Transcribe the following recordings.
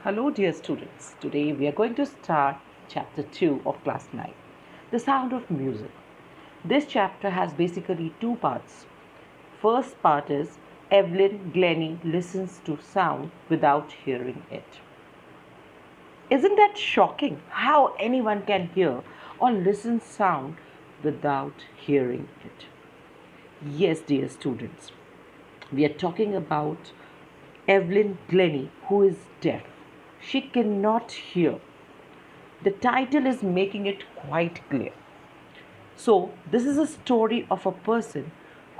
Hello, dear students. Today we are going to start chapter 2 of class 9, The Sound of Music. This chapter has basically two parts. First part is Evelyn Glennie listens to sound without hearing it. Isn't that shocking how anyone can hear or listen sound without hearing it? Yes, dear students, we are talking about Evelyn Glennie, who is deaf. She cannot hear. The title is making it quite clear. So, this is a story of a person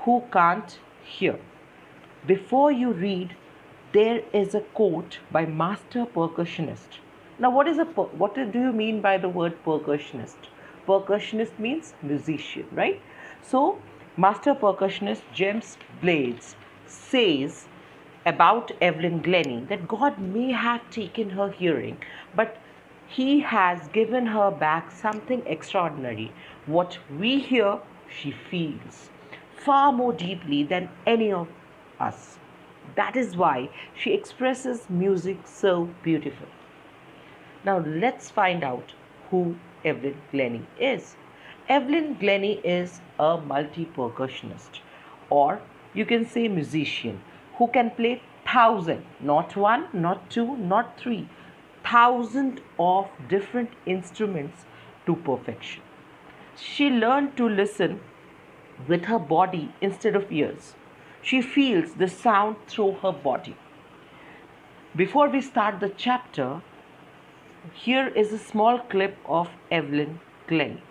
who can't hear. Before you read, there is a quote by master percussionist. Now, what do you mean by the word percussionist? Percussionist means musician, right? So, master percussionist James Blades says about Evelyn Glennie that God may have taken her hearing, but He has given her back something extraordinary. What we hear, she feels far more deeply than any of us. That is why she expresses music so beautifully. Now let's find out who Evelyn Glennie is. Evelyn Glennie is a multi-percussionist, or you can say musician, who can play thousand, not one, not two, not three, thousand of different instruments to perfection. She learned to listen with her body instead of ears. She feels the sound through her body. Before we start the chapter, here is a small clip of Evelyn Glennie.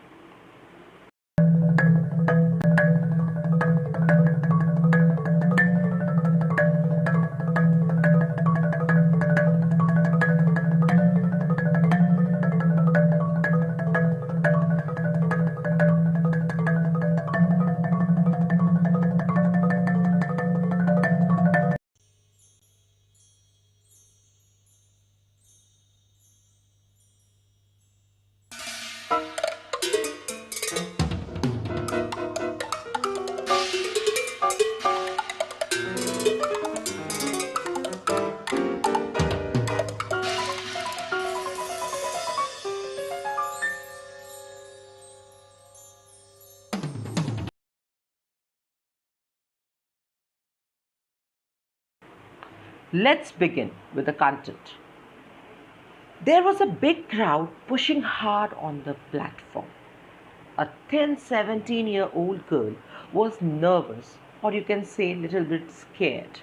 Let's begin with the content. There was a big crowd pushing hard on the platform. A thin 17-year-old girl was nervous, or you can say a little bit scared,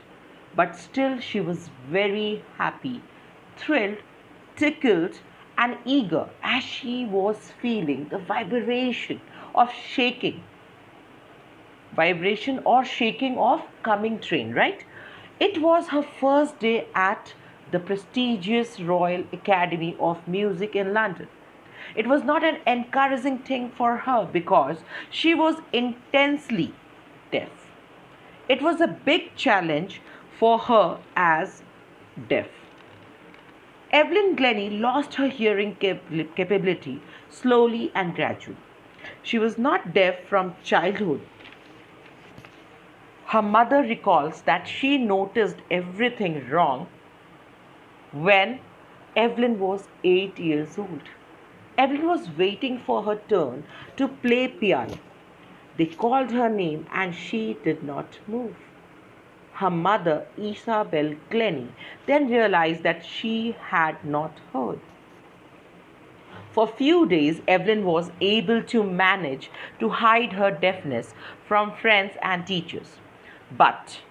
but still she was very happy, thrilled, tickled, and eager as she was feeling the of shaking vibration or shaking of coming train, right? It was her first day at the prestigious Royal Academy of Music in London. It was not an encouraging thing for her because she was intensely deaf. It was a big challenge for her as deaf. Evelyn Glennie lost her hearing capability slowly and gradually. She was not deaf from childhood. Her mother recalls that she noticed everything wrong when Evelyn was 8 years old. Evelyn was waiting for her turn to play piano. They called her name and she did not move. Her mother, Isabel Glennie, then realized that she had not heard. For a few days, Evelyn was able to manage to hide her deafness from friends and teachers. But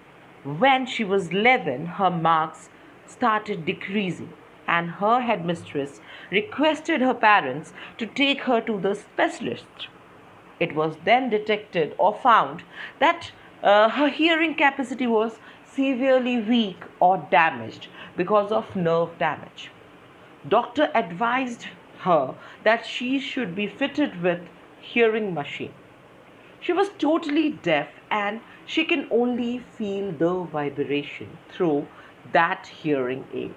when she was 11, her marks started decreasing, and her headmistress requested her parents to take her to the specialist. It was then detected or found that her hearing capacity was severely weak or damaged because of nerve damage. Doctor advised her that she should be fitted with hearing machine. She was totally deaf and she can only feel the vibration through that hearing aid.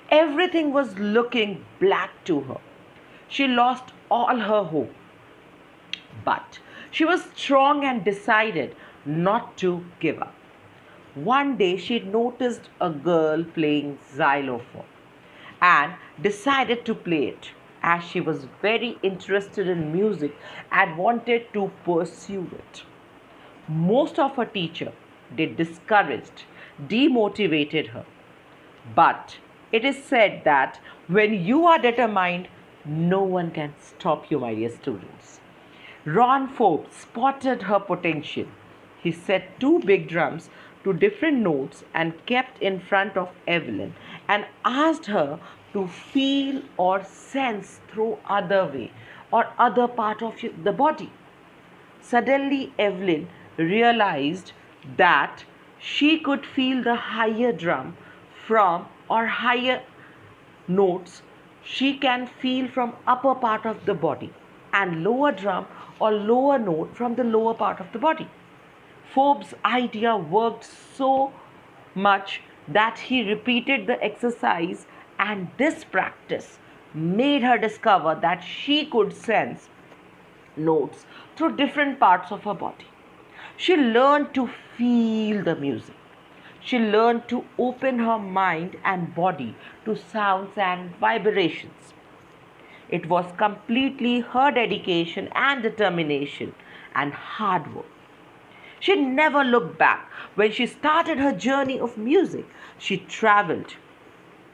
Everything was looking black to her. She lost all her hope. But she was strong and decided not to give up. One day she noticed a girl playing xylophone. and decided to play it as she was very interested in music and wanted to pursue it. Most of her teacher did discouraged, demotivated her. But it is said that when you are determined, no one can stop you, my dear students. Ron Forbes spotted her potential. He set two big drums to different notes and kept in front of Evelyn and asked her to feel or sense through other way or other part of the body. Suddenly, Evelyn realized that she could feel the higher drum from or higher notes she can feel from upper part of the body and lower drum or lower note from the lower part of the body. Forbes' idea worked so much that he repeated the exercise, and this practice made her discover that she could sense notes through different parts of her body. She learned to feel the music. She learned to open her mind and body to sounds and vibrations. It was completely her dedication and determination and hard work. She never looked back. When she started her journey of music, she traveled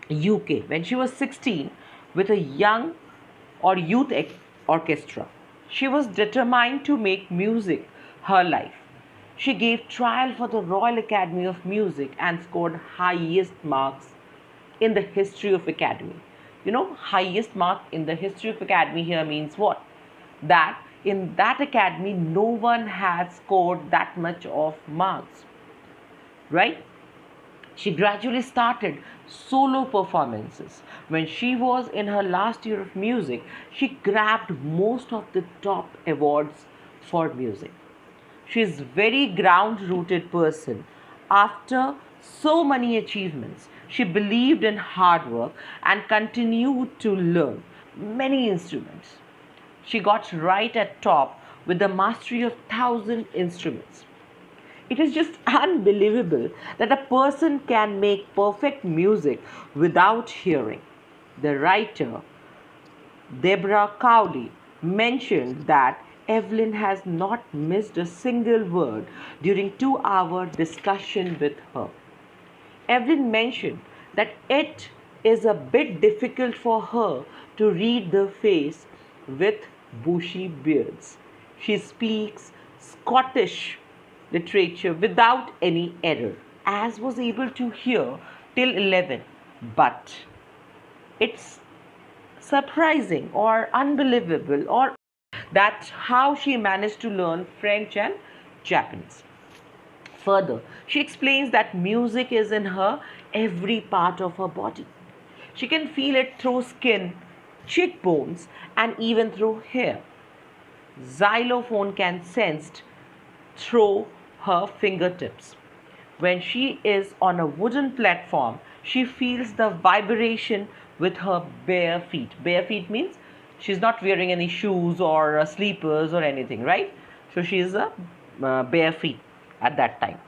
UK when she was 16 with a young or youth orchestra. She was determined to make music her life. She gave trial for the Royal Academy of Music and scored highest marks in the history of academy. Highest mark in the history of academy here means what? That in that academy no one has scored that much of marks, right? She gradually started solo performances. When she was in her last year of music, she grabbed most of the top awards for music. She is very ground rooted person. After so many achievements, she believed in hard work and continued to learn many instruments. She got right at top with the mastery of 1,000 instruments. It is just unbelievable that a person can make perfect music without hearing. The writer Deborah Cowley mentioned that Evelyn has not missed a single word during 2 hour discussion with her. Evelyn mentioned that it is a bit difficult for her to read the face with bushy beards. She speaks Scottish literature without any error, as was able to hear till 11. But it's surprising or unbelievable or that how she managed to learn French and Japanese. Further, she explains that music is in her every part of her body. She can feel it through skin, cheekbones, and even through hair. Xylophone can sensed through her fingertips. When she is on a wooden platform, she feels the vibration with her bare feet. Bare feet means she's not wearing any shoes or sleepers or anything, right? So she is a bare feet at that time.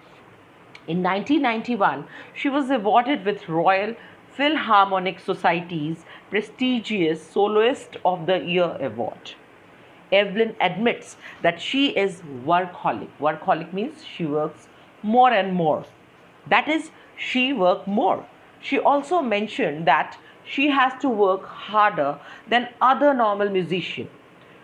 In 1991, she was awarded with Royal Philharmonic Society's prestigious Soloist of the Year award. Evelyn admits that she is workaholic. Workaholic means she works more and more. That is, she works more. She also mentioned that she has to work harder than other normal musicians.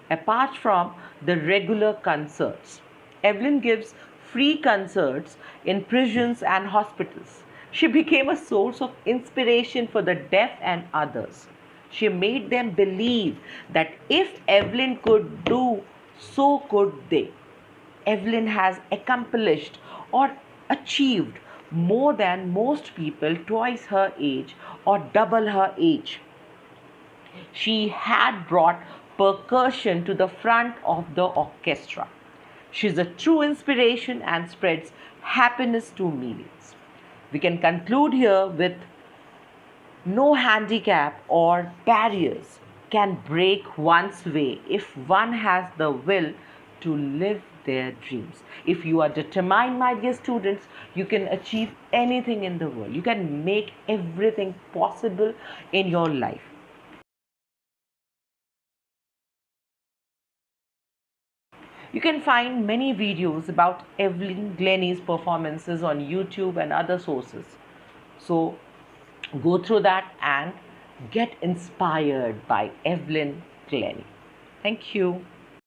Apart from the regular concerts, Evelyn gives free concerts in prisons and hospitals. She became a source of inspiration for the deaf and others. She made them believe that if Evelyn could do, so could they. Evelyn has accomplished or achieved more than most people twice her age or double her age. She had brought percussion to the front of the orchestra. She is a true inspiration and spreads happiness to millions. We can conclude here with no handicap or barriers can break one's way if one has the will to live their dreams. If you are determined, my dear students, you can achieve anything in the world. You can make everything possible in your life. You can find many videos about Evelyn Glennie's performances on YouTube and other sources. So go through that and get inspired by Evelyn Glennie. Thank you.